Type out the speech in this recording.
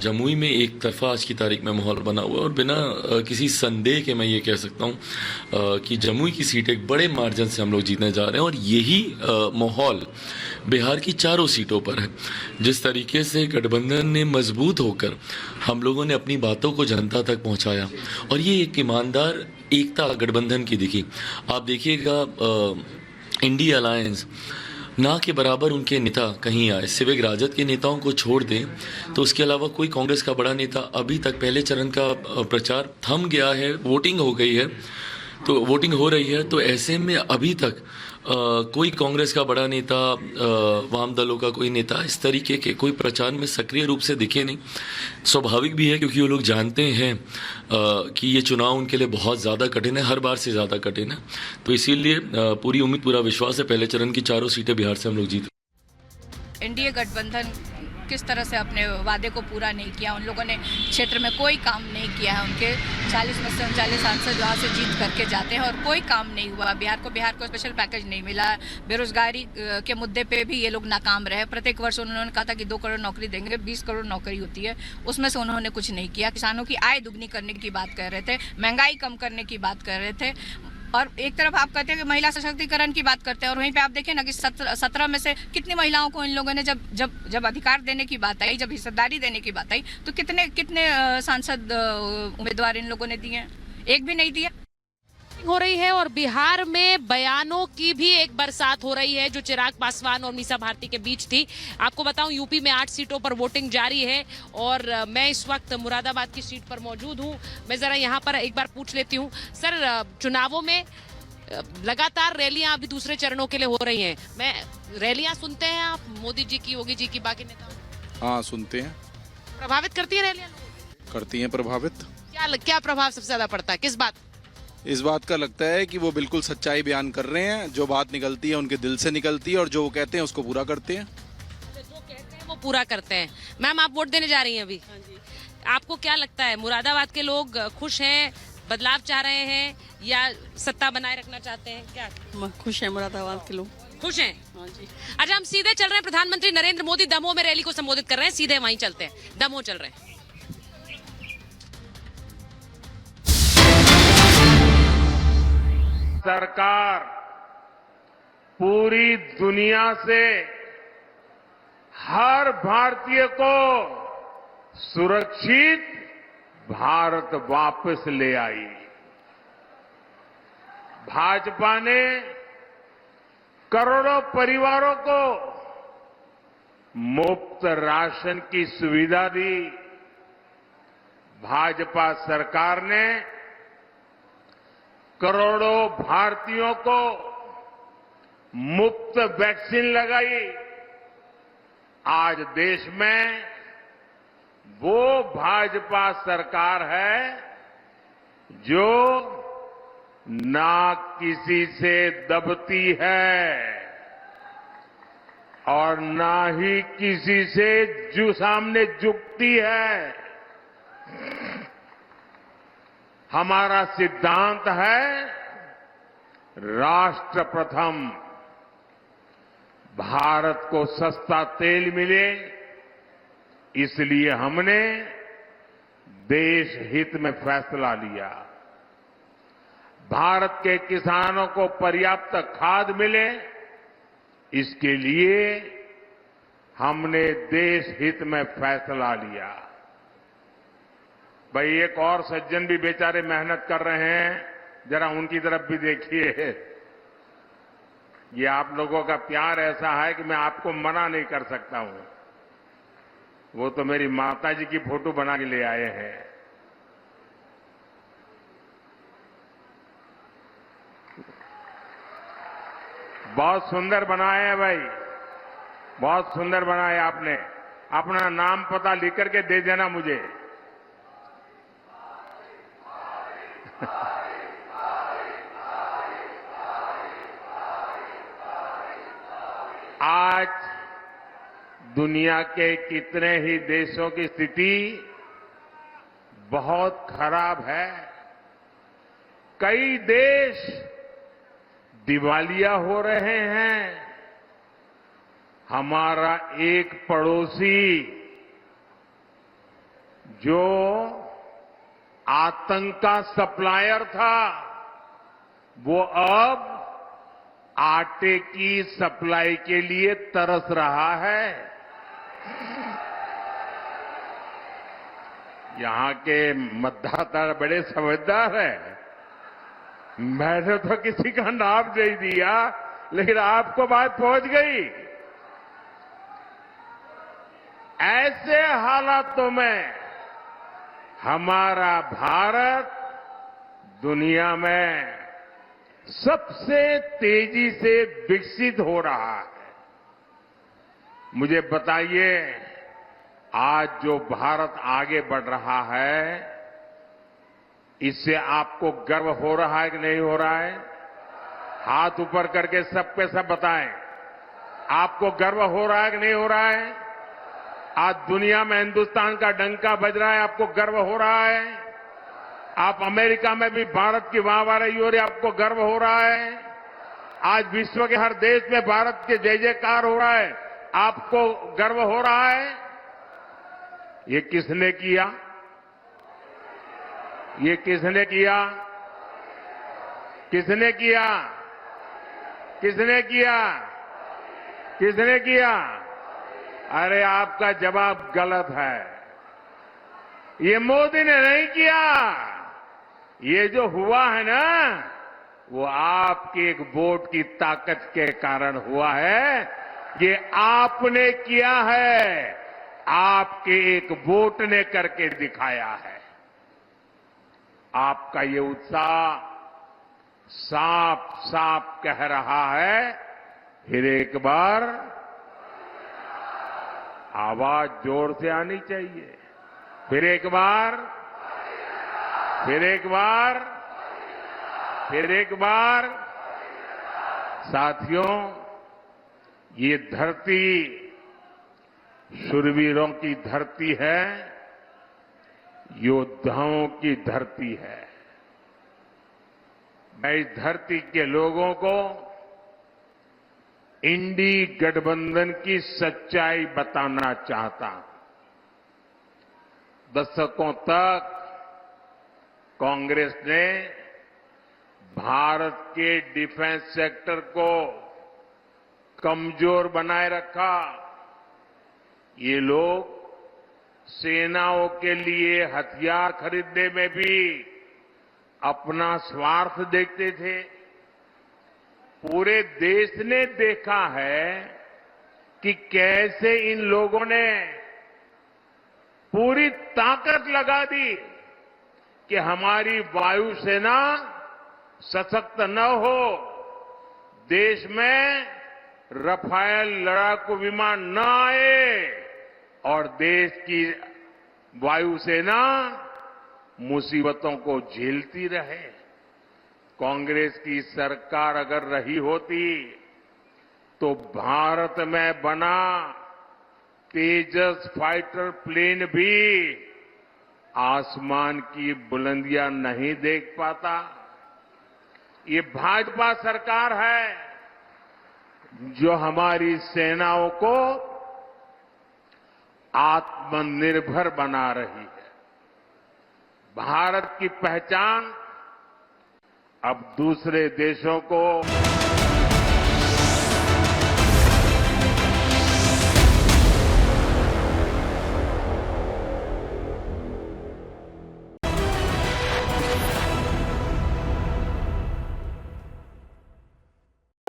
जमुई में एक तरफा आज की तारीख में माहौल बना हुआ है और बिना किसी संदेह के मैं ये कह सकता हूँ कि जमुई की सीट एक बड़े मार्जिन से हम लोग जीतने जा रहे हैं और यही माहौल बिहार की चारों सीटों पर है। जिस तरीके से गठबंधन ने मजबूत होकर हम लोगों ने अपनी बातों को जनता तक पहुंचाया और ये एक ईमानदार एकता गठबंधन की दिखी। आप देखिएगा इंडिया अलायंस ना के बराबर उनके नेता कहीं आए, सिविक राजद के नेताओं को छोड़ दें तो उसके अलावा कोई कांग्रेस का बड़ा नेता अभी तक पहले चरण का प्रचार थम गया है। वोटिंग हो गई है, तो वोटिंग हो रही है, तो ऐसे में अभी तक कोई कांग्रेस का बड़ा नेता, वाम दलों का कोई नेता इस तरीके के कोई प्रचार में सक्रिय रूप से दिखे नहीं। स्वाभाविक भी है क्योंकि वो लोग जानते हैं कि ये चुनाव उनके लिए बहुत ज़्यादा कठिन है, हर बार से ज़्यादा कठिन है। तो इसीलिए पूरी उम्मीद, पूरा विश्वास है पहले चरण की चारों सीटें बिहार से हम लोग जीत। एनडीए गठबंधन किस तरह से अपने वादे को पूरा नहीं किया, उन लोगों ने क्षेत्र में कोई काम नहीं किया है। उनके 40 में से 39 सांसद वहाँ से जीत करके जाते हैं और कोई काम नहीं हुआ। बिहार को स्पेशल पैकेज नहीं मिला। बेरोजगारी के मुद्दे पे भी ये लोग नाकाम रहे। प्रत्येक वर्ष उन्होंने कहा था कि 2 करोड़ नौकरी देंगे, 20 करोड़ नौकरी होती है, उसमें से उन्होंने कुछ नहीं किया। किसानों की आय दुगनी करने की बात कर रहे थे, महंगाई कम करने की बात कर रहे थे और एक तरफ आप कहते हैं कि महिला सशक्तिकरण की बात करते हैं और वहीं पे आप देखें ना कि 17 में से कितनी महिलाओं को इन लोगों ने जब अधिकार देने की बात आई, जब हिस्सेदारी देने की बात आई, तो कितने सांसद उम्मीदवार इन लोगों ने दिए हैं? एक भी नहीं दिया। हो रही है और बिहार में बयानों की भी एक बरसात हो रही है जो चिराग पासवान और मीसा भारती के बीच थी। आपको बताऊं यूपी में 8 सीटों पर वोटिंग जारी है और मैं इस वक्त मुरादाबाद की सीट पर मौजूद हूं। मैं जरा यहां पर एक बार पूछ लेती हूं, सर चुनावों में लगातार रैलियां अभी दूसरे चरणों के लिए हो रही हैं, मैं रैलियां सुनते हैं आप मोदी जी की, योगी जी की, बाकी नेताओं? हाँ सुनते हैं। प्रभावित करती है रैलियां? करती हैं प्रभावित। क्या प्रभाव सबसे ज्यादा पड़ता है, किस बात? इस बात का लगता है कि वो बिल्कुल सच्चाई बयान कर रहे हैं, जो बात निकलती है उनके दिल से निकलती है और जो वो कहते हैं उसको पूरा करते हैं। जो कहते हैं वो पूरा करते हैं। मैम आप वोट देने जा रही हैं अभी, आपको क्या लगता है मुरादाबाद के लोग खुश हैं, बदलाव चाह रहे हैं या सत्ता बनाए रखना चाहते हैं? क्या खुश है मुरादाबाद के लोग? खुश हैं। हाँ जी। अच्छा हम सीधे चल रहे हैं, प्रधानमंत्री नरेंद्र मोदी दमोह में रैली को संबोधित कर रहे हैं, सीधे वहीं चलते हैं, दमोह चल रहे हैं। सरकार पूरी दुनिया से हर भारतीय को सुरक्षित भारत वापस ले आई। भाजपा ने करोड़ों परिवारों को मुफ्त राशन की सुविधा दी। भाजपा सरकार ने करोड़ों भारतीयों को मुफ्त वैक्सीन लगाई। आज देश में वो भाजपा सरकार है जो ना किसी से दबती है और ना ही किसी से सामने झुकती है। हमारा सिद्धांत है राष्ट्र प्रथम। भारत को सस्ता तेल मिले, इसलिए हमने देश हित में फैसला लिया। भारत के किसानों को पर्याप्त खाद मिले, इसके लिए हमने देश हित में फैसला लिया। भाई एक और सज्जन भी बेचारे मेहनत कर रहे हैं, जरा उनकी तरफ भी देखिए। ये आप लोगों का प्यार ऐसा है कि मैं आपको मना नहीं कर सकता हूं। वो तो मेरी माता जी की फोटो बना के ले आए हैं। बहुत सुंदर बनाए हैं भाई, बहुत सुंदर बनाए आपने। अपना नाम पता लिख करके दे देना मुझे। आज दुनिया के कितने ही देशों की स्थिति बहुत खराब है। कई देश दिवालिया हो रहे हैं। हमारा एक पड़ोसी जो आतंक का सप्लायर था, वो अब आटे की सप्लाई के लिए तरस रहा है। यहां के मतदाता बड़े समझदार हैं। मैंने तो किसी का नाम नहीं दिया, लेकिन आपको बात पहुंच गई। ऐसे हालातों में हमारा भारत दुनिया में सबसे तेजी से विकसित हो रहा है। मुझे बताइए, आज जो भारत आगे बढ़ रहा है, इससे आपको गर्व हो रहा है कि नहीं हो रहा है? हाथ ऊपर करके सबके सब बताएं, आपको गर्व हो रहा है कि नहीं हो रहा है? आज दुनिया में हिंदुस्तान का डंका बज रहा है, आपको गर्व हो रहा है? आप अमेरिका में भी भारत की वाहवाही हो रही है, आपको गर्व हो रहा है? आज विश्व के हर देश में भारत के जय जयकार हो रहा है, आपको गर्व हो रहा है? ये किसने किया? ये किसने किया? किसने किया? किसने किया? किसने किया? अरे आपका जवाब गलत है। ये मोदी ने नहीं किया। ये जो हुआ है ना, वो आपके एक वोट की ताकत के कारण हुआ है। ये आपने किया है, आपके एक वोट ने करके दिखाया है। आपका ये उत्साह साफ साफ कह रहा है, फिर एक बार आवाज जोर से आनी चाहिए। फिर एक बार, फिर एक बार, फिर एक बार। साथियों, ये धरती शूरवीरों की धरती है, योद्धाओं की धरती है। मैं इस धरती के लोगों को इंडी गठबंधन की सच्चाई बताना चाहता हूं। दशकों तक कांग्रेस ने भारत के डिफेंस सेक्टर को कमजोर बनाए रखा। ये लोग सेनाओं के लिए हथियार खरीदने में भी अपना स्वार्थ देखते थे। पूरे देश ने देखा है कि कैसे इन लोगों ने पूरी ताकत लगा दी कि हमारी वायुसेना सशक्त न हो, देश में रफाल लड़ाकू विमान न आए और देश की वायुसेना मुसीबतों को झेलती रहे। कांग्रेस की सरकार अगर रही होती तो भारत में बना तेजस फाइटर प्लेन भी आसमान की बुलंदियां नहीं देख पाता। ये भाजपा सरकार है जो हमारी सेनाओं को आत्मनिर्भर बना रही है। भारत की पहचान अब दूसरे देशों को